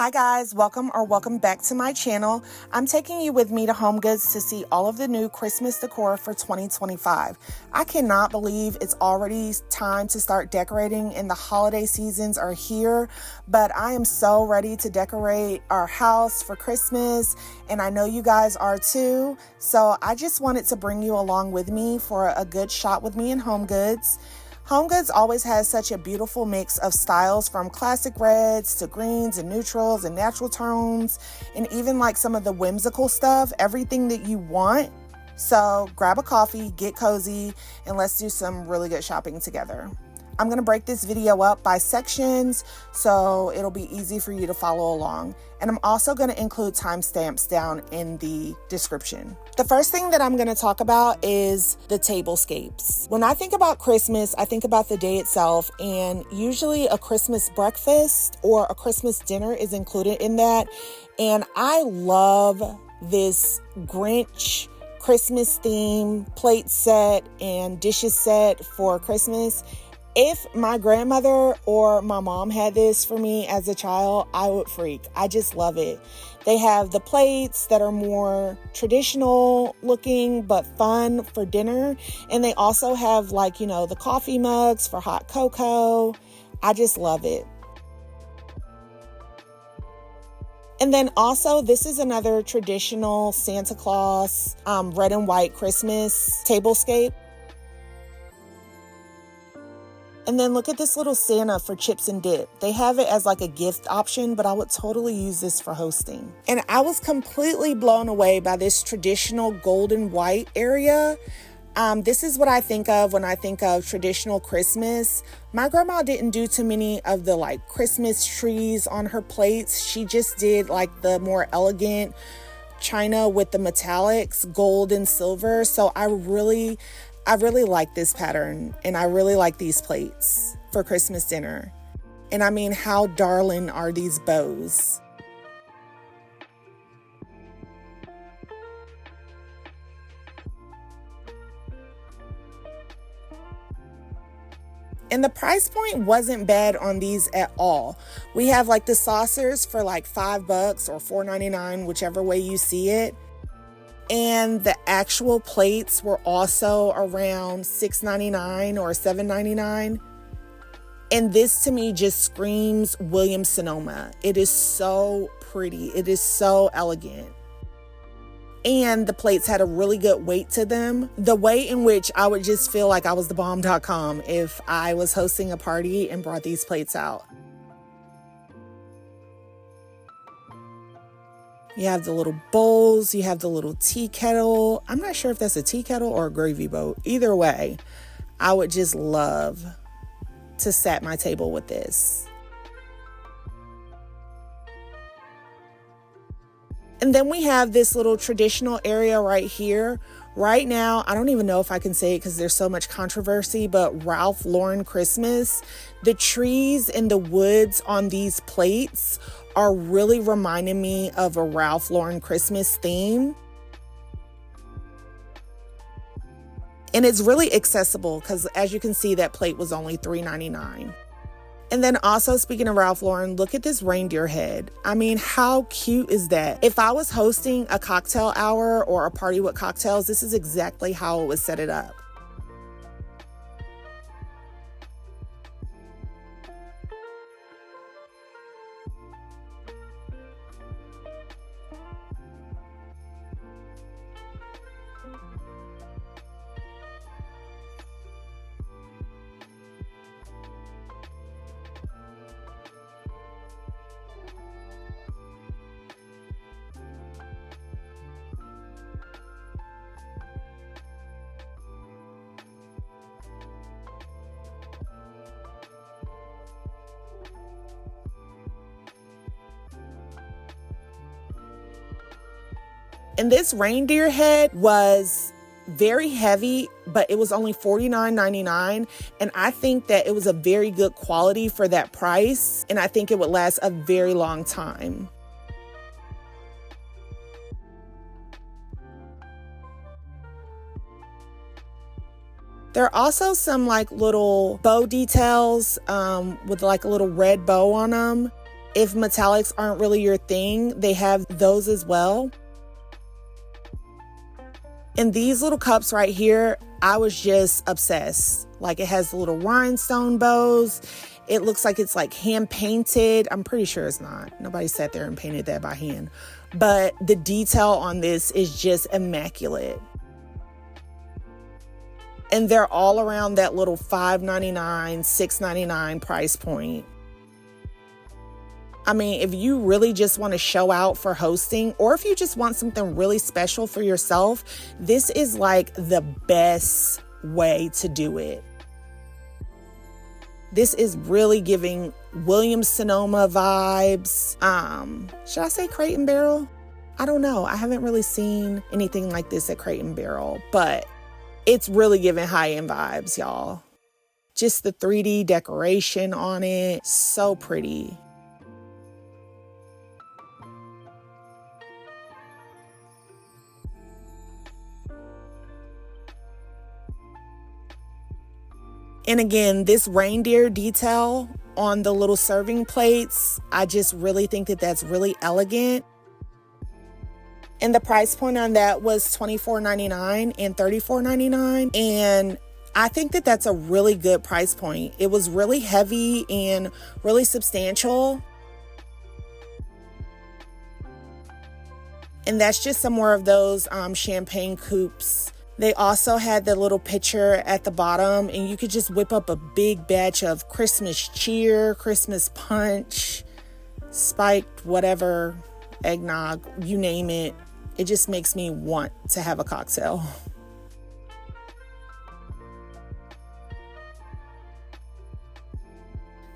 Hi guys, welcome back to my channel. I'm taking you with me to HomeGoods to see all of the new Christmas decor for 2025. I cannot believe it's already time to start decorating and the holiday seasons are here, but I am so ready to decorate our house for Christmas, and I know you guys are too. So I just wanted to bring you along with me for a good shot with me in HomeGoods. HomeGoods always has such a beautiful mix of styles, from classic reds to greens and neutrals and natural tones, and even like some of the whimsical stuff, everything that you want. So grab a coffee, get cozy, and let's do some really good shopping together. I'm going to break this video up by sections so it'll be easy for you to follow along. And I'm also going to include timestamps down in the description. The first thing that I'm going to talk about is the tablescapes. When I think about Christmas, I think about the day itself, and usually a Christmas breakfast or a Christmas dinner is included in that. And I love this Grinch Christmas theme plate set and dishes set for Christmas. If my grandmother or my mom had this for me as a child, I would freak. I just love it. They have the plates that are more traditional looking but fun for dinner. And they also have, like, the coffee mugs for hot cocoa. I just love it. And then also, this is another traditional Santa Claus red and white Christmas tablescape. And then look at this little Santa for chips and dip. They have it as like a gift option, but I would totally use this for hosting. And I was completely blown away by this traditional golden white area. This is what I think of when I think of traditional Christmas. My grandma didn't do too many of the like Christmas trees on her plates. She just did like the more elegant china with the metallics, gold and silver. So I really like this pattern, and I really like these plates for Christmas dinner. And I mean, how darling are these bows? And the price point wasn't bad on these at all. We have like the saucers for like $5 or $4.99, whichever way you see it. And the actual plates were also around $6.99 or $7.99. And this to me just screams Williams-Sonoma. It is so pretty. It is so elegant. And the plates had a really good weight to them. The way in which I would just feel like I was the bomb.com if I was hosting a party and brought these plates out. You have the little bowls, you have the little tea kettle. I'm not sure if that's a tea kettle or a gravy boat. Either way, I would just love to set my table with this. And then we have this little traditional area right here. Right now, I don't even know if I can say it because there's so much controversy, but Ralph Lauren Christmas. The trees and the woods on these plates are really reminding me of a Ralph Lauren Christmas theme. And it's really accessible because, as you can see, that plate was only $3.99. And then also, speaking of Ralph Lauren, look at this reindeer head. I mean, how cute is that? If I was hosting a cocktail hour or a party with cocktails, this is exactly how I would set it up. And this reindeer head was very heavy, but it was only $49.99. And I think that it was a very good quality for that price. And I think it would last a very long time. There are also some like little bow details with like a little red bow on them. If metallics aren't really your thing, they have those as well. And these little cups right here, I was just obsessed. Like, it has the little rhinestone bows. It looks like it's like hand painted. I'm pretty sure it's not. Nobody sat there and painted that by hand. But the detail on this is just immaculate. And they're all around that little $5.99, $6.99 price point. I mean, if you really just want to show out for hosting, or if you just want something really special for yourself, this is like the best way to do it. This is really giving Williams-Sonoma vibes. Should I say Crate and Barrel? I don't know. I haven't really seen anything like this at Crate and Barrel, but it's really giving high-end vibes, y'all. Just the 3D decoration on it, so pretty. And again, this reindeer detail on the little serving plates, I just really think that that's really elegant. And the price point on that was $24.99 and $34.99. And I think that that's a really good price point. It was really heavy and really substantial. And that's just some more of those champagne coupes. They also had the little pitcher at the bottom, and you could just whip up a big batch of Christmas cheer, Christmas punch, spiked whatever, eggnog, you name it. It just makes me want to have a cocktail.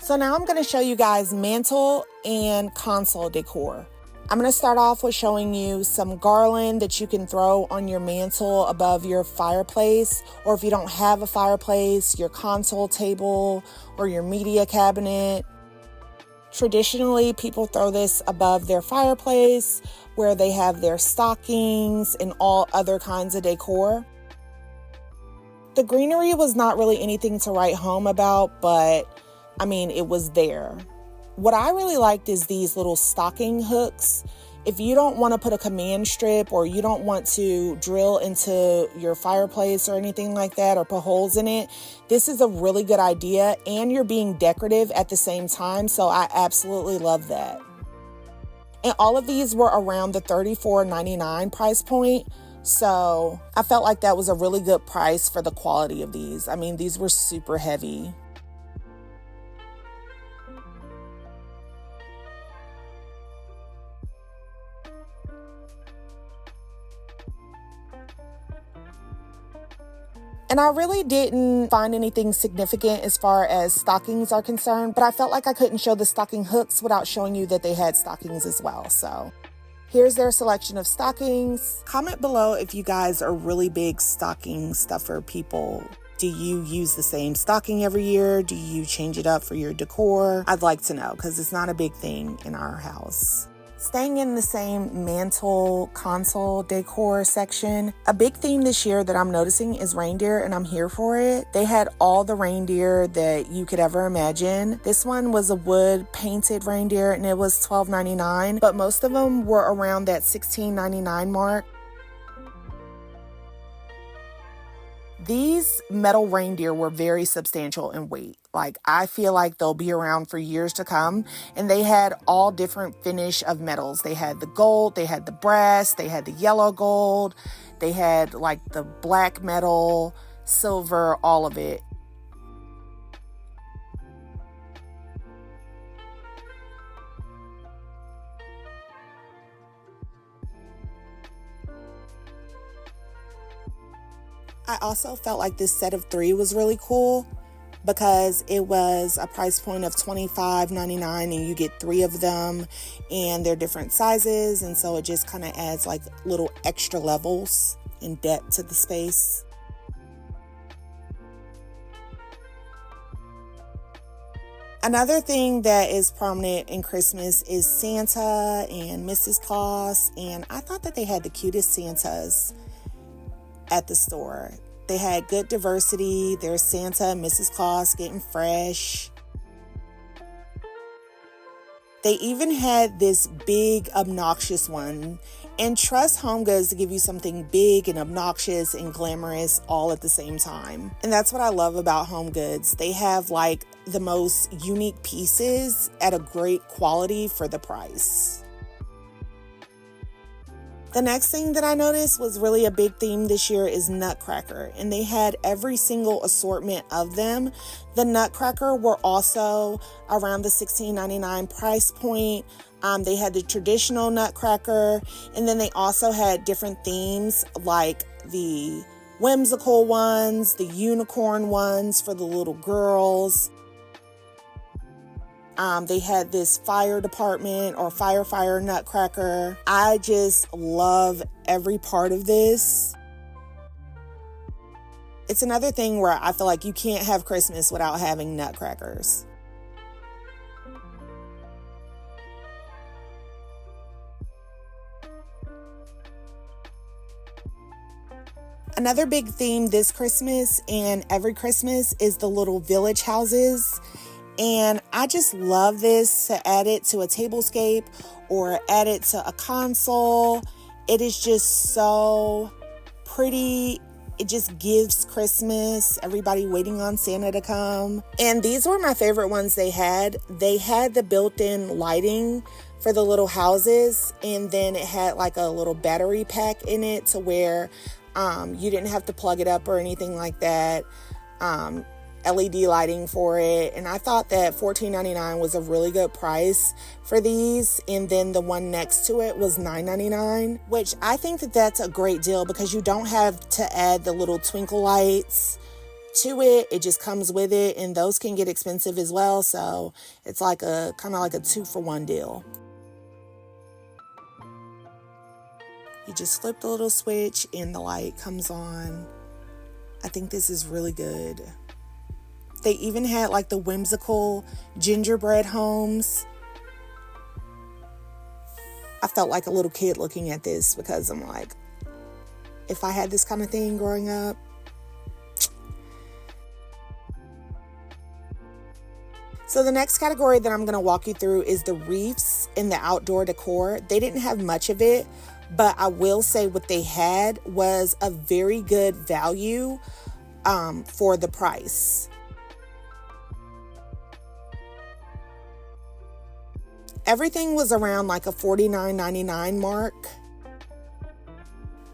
So now I'm going to show you guys mantle and console decor. I'm going to start off with showing you some garland that you can throw on your mantle above your fireplace, or if you don't have a fireplace, your console table or your media cabinet. Traditionally, people throw this above their fireplace where they have their stockings and all other kinds of decor. The greenery was not really anything to write home about, but I mean, it was there. What I really liked is these little stocking hooks. If you don't want to put a command strip, or you don't want to drill into your fireplace or anything like that, or put holes in it, this is a really good idea, and you're being decorative at the same time, so I absolutely love that. And all of these were around the $34.99 price point, so I felt like that was a really good price for the quality of these. I mean, these were super heavy. And I really didn't find anything significant as far as stockings are concerned, but I felt like I couldn't show the stocking hooks without showing you that they had stockings as well. So here's their selection of stockings. Comment below if you guys are really big stocking stuffer people. Do you use the same stocking every year? Do you change it up for your decor? I'd like to know, because it's not a big thing in our house. Staying in the same mantle console decor section, a big theme this year that I'm noticing is reindeer, and I'm here for it. They had all the reindeer that you could ever imagine. This one was a wood painted reindeer, and it was $12.99, but most of them were around that $16.99 mark. These metal reindeer were very substantial in weight. Like, I feel like they'll be around for years to come. And they had all different finish of metals. They had the gold, they had the brass, they had the yellow gold, they had like the black metal, silver, all of it. I also felt like this set of 3 was really cool because it was a price point of $25.99, and you get 3 of them, and they're different sizes, and so it just kind of adds like little extra levels and depth to the space. Another thing that is prominent in Christmas is Santa and Mrs. Claus, and I thought that they had the cutest Santas at the store. They had good diversity. There's Santa and Mrs. Claus getting fresh. They even had this big obnoxious one. And trust HomeGoods to give you something big and obnoxious and glamorous all at the same time. And that's what I love about HomeGoods. They have like the most unique pieces at a great quality for the price. The next thing that I noticed was really a big theme this year is Nutcracker, and they had every single assortment of them. The Nutcracker were also around the $16.99 price point. They had the traditional Nutcracker, and then they also had different themes like the whimsical ones, the unicorn ones for the little girls. They had this fire department or fire Nutcracker. I just love every part of this. It's another thing where I feel like you can't have Christmas without having nutcrackers. Another big theme this Christmas and every Christmas is the little village houses. And I just love this, to add it to a tablescape or add it to a console. It is just so pretty. It just gives Christmas, everybody waiting on Santa to come. And these were my favorite ones they had. They had the built-in lighting for the little houses, and then it had like a little battery pack in it to where you didn't have to plug it up or anything like that. LED lighting for it, and I thought that $14.99 was a really good price for these. And then the one next to it was $9.99, which I think that that's a great deal because you don't have to add the little twinkle lights to it. It just comes with it, and those can get expensive as well, so it's like a kind of like a 2-for-1 deal. You just flip the little switch and the light comes on. I think this is really good. They even had like the whimsical gingerbread homes. I felt like a little kid looking at this because I'm like, if I had this kind of thing growing up. So the next category that I'm going to walk you through is the wreaths in the outdoor decor. They didn't have much of it, but I will say what they had was a very good value for the price. Everything was around like a $49.99 mark.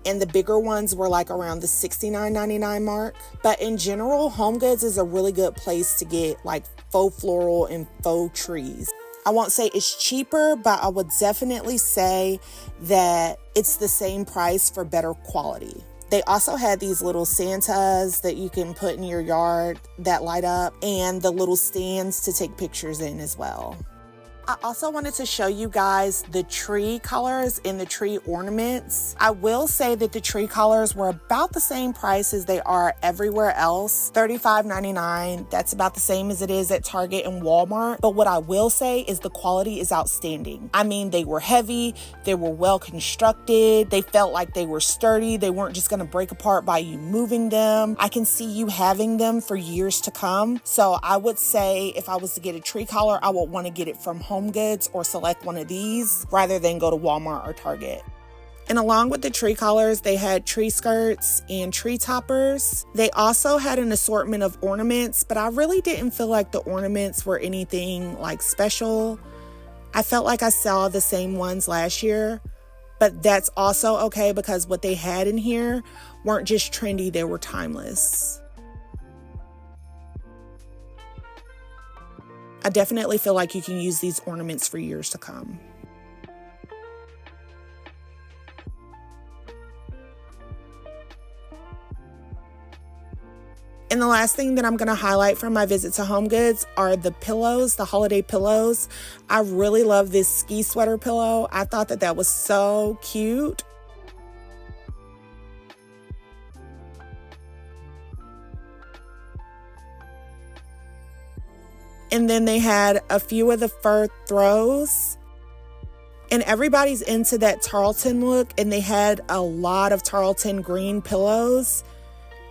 And the bigger ones were like around the $69.99 mark. But in general, HomeGoods is a really good place to get like faux floral and faux trees. I won't say it's cheaper, but I would definitely say that it's the same price for better quality. They also had these little Santas that you can put in your yard that light up, and the little stands to take pictures in as well. I also wanted to show you guys the tree colors and the tree ornaments. I will say that the tree colors were about the same price as they are everywhere else, $35.99. That's about the same as it is at Target and Walmart. But what I will say is the quality is outstanding. I mean, they were heavy, they were well constructed, they felt like they were sturdy, they weren't just gonna break apart by you moving them. I can see you having them for years to come. So I would say if I was to get a tree color, I would want to get it from HomeGoods or select one of these rather than go to Walmart or Target. And along with the tree colors, they had tree skirts and tree toppers. They also had an assortment of ornaments, but I really didn't feel like the ornaments were anything like special. I felt like I saw the same ones last year, but that's also okay because what they had in here weren't just trendy, they were timeless. I definitely feel like you can use these ornaments for years to come. And the last thing that I'm going to highlight from my visit to HomeGoods are the pillows, the holiday pillows. I really love this ski sweater pillow. I thought that that was so cute. And then they had a few of the fur throws. And everybody's into that tarlatan look. And they had a lot of tarlatan green pillows,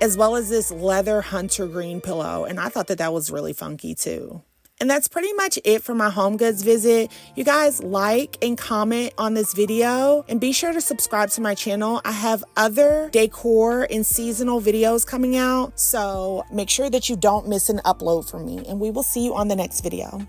as well as this leather hunter green pillow. And I thought that that was really funky too. And that's pretty much it for my HomeGoods visit. You guys like and comment on this video and be sure to subscribe to my channel. I have other decor and seasonal videos coming out, so make sure that you don't miss an upload from me, and we will see you on the next video.